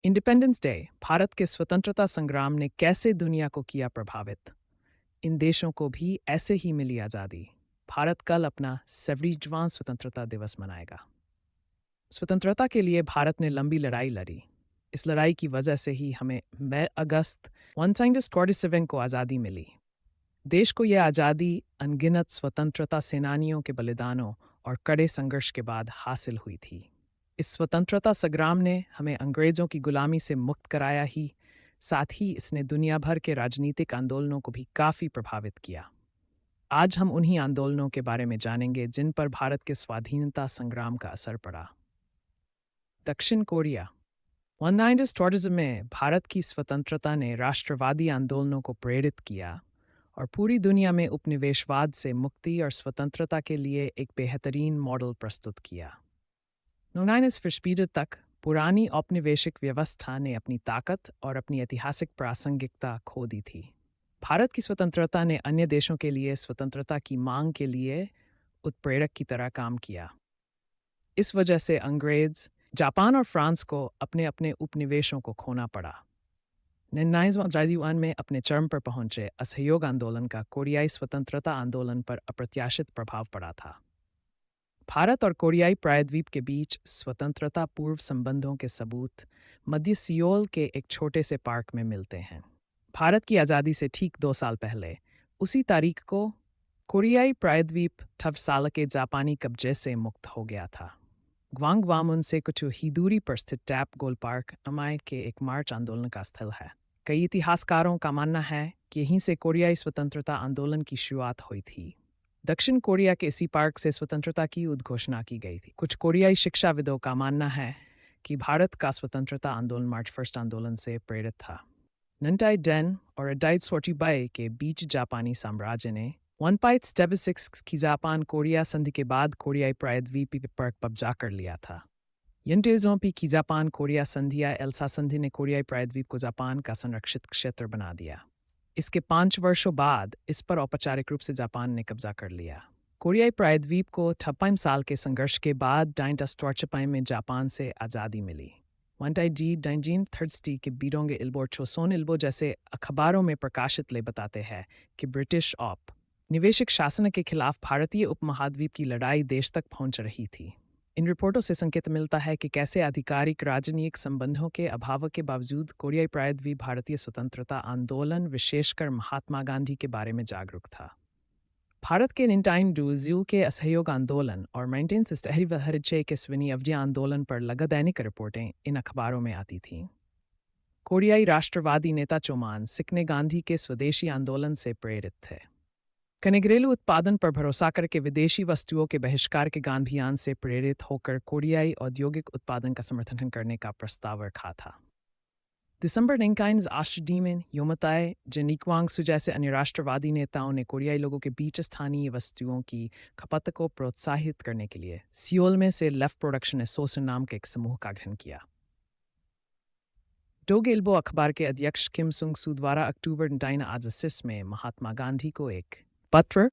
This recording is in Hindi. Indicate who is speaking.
Speaker 1: इंडिपेंडेंस डे भारत के स्वतंत्रता संग्राम ने कैसे दुनिया को किया प्रभावित। इन देशों को भी ऐसे ही मिली आज़ादी। भारत कल अपना 70वां स्वतंत्रता दिवस मनाएगा। स्वतंत्रता के लिए भारत ने लंबी लड़ाई लड़ी। इस लड़ाई की वजह से ही हमें मई अगस्त 1947 को आज़ादी मिली। देश को यह आज़ादी अनगिनत स्वतंत्रता सेनानियों के बलिदानों और कड़े संघर्ष के बाद हासिल हुई थी। इस स्वतंत्रता संग्राम ने हमें अंग्रेजों की गुलामी से मुक्त कराया ही, साथ ही इसने दुनिया भर के राजनीतिक आंदोलनों को भी काफ़ी प्रभावित किया। आज हम उन्हीं आंदोलनों के बारे में जानेंगे जिन पर भारत के स्वाधीनता संग्राम का असर पड़ा। दक्षिण कोरिया 1940 में भारत की स्वतंत्रता ने राष्ट्रवादी आंदोलनों को प्रेरित किया और पूरी दुनिया में उपनिवेशवाद से मुक्ति और स्वतंत्रता के लिए एक बेहतरीन मॉडल प्रस्तुत किया। 1945 तक पुरानी औपनिवेशिक व्यवस्था ने अपनी ताकत और अपनी ऐतिहासिक प्रासंगिकता खो दी थी। भारत की स्वतंत्रता ने अन्य देशों के लिए स्वतंत्रता की मांग के लिए उत्प्रेरक की तरह काम किया। इस वजह से अंग्रेज, जापान और फ्रांस को अपने अपने उपनिवेशों को खोना पड़ा। 1991 में अपने चरम पर पहुंचे असहयोग आंदोलन का कोरियाई स्वतंत्रता आंदोलन पर अप्रत्याशित प्रभाव पड़ा था। भारत और कोरियाई प्रायद्वीप के बीच स्वतंत्रता पूर्व संबंधों के सबूत मध्य सियोल के एक छोटे से पार्क में मिलते हैं। भारत की आज़ादी से ठीक 2 साल पहले, उसी तारीख को, कोरियाई प्रायद्वीप ठवसाल के जापानी कब्जे से मुक्त हो गया था। ग्वांगवामुन से कुछ ही दूरी पर स्थित टैप गोल पार्क अमाय के एक मार्च आंदोलन का स्थल है। कई इतिहासकारों का मानना है कि यहीं से कोरियाई स्वतंत्रता आंदोलन की शुरुआत हुई थी। दक्षिण कोरिया के इसी पार्क से स्वतंत्रता की उद्घोषणा की गई थी। कुछ कोरियाई शिक्षाविदों का मानना है कि भारत का स्वतंत्रता आंदोलन मार्च फर्स्ट आंदोलन से प्रेरित था। नंटाई डेन और अडाइट सोर्टीबाई के बीच जापानी साम्राज्य ने 1976 की जापान कोरिया संधि के बाद कोरियाई प्रायद्वीप पर कब्जा कर लिया था। यंटेजोंपी की जापान कोरिया संधि या एल्सा संधि ने कोरियाई प्रायद्वीप को जापान का संरक्षित क्षेत्र बना दिया। इसके 5 वर्षों बाद इस पर औपचारिक रूप से जापान ने कब्जा कर लिया। कोरियाई प्रायद्वीप को 56 साल के संघर्ष के बाद 1945 में जापान से आज़ादी मिली। वंटाई डी डाइजिन थर्डस्टी के बीरोंगे इल्बो और चोसोन इल्बो जैसे अखबारों में प्रकाशित ले बताते हैं कि ब्रिटिश निवेशक शासन के खिलाफ भारतीय उपमहाद्वीप की लड़ाई देश तक पहुंच रही थी। इन रिपोर्टों से संकेत मिलता है कि कैसे आधिकारिक राजनीतिक संबंधों के अभाव के बावजूद कोरियाई प्रायद्वीप भारतीय स्वतंत्रता आंदोलन, विशेषकर महात्मा गांधी के बारे में जागरूक था। भारत के निंटाइन डूजू के असहयोग आंदोलन और मेंटेन सिस्टहरिवहरिचे के स्विनी अवधि आंदोलन पर लगातार दैनिक रिपोर्टें इन अखबारों में आती थीं। कोरियाई राष्ट्रवादी नेता चोमान सिकने गांधी के स्वदेशी आंदोलन से प्रेरित थे। घरेलू उत्पादन पर भरोसा करके विदेशी वस्तुओं के बहिष्कार के गांधीयान से प्रेरित होकर कोरियाई औद्योगिक उत्पादन का समर्थन करने का प्रस्ताव रखा था। दिसंबर 1980 में योमताए जेनिक्वांगसु जैसे अन्य राष्ट्रवादी नेताओं ने कोरियाई लोगों के बीच स्थानीय वस्तुओं की खपत को प्रोत्साहित करने के लिए सियोल में से लेफ्ट प्रोडक्शन एसोसिएशन नाम के एक समूह का गठन किया। डोगेल्बो अखबार के अध्यक्ष किम सुंग सू द्वारा अक्टूबर 1986 में महात्मा गांधी को एक पत्र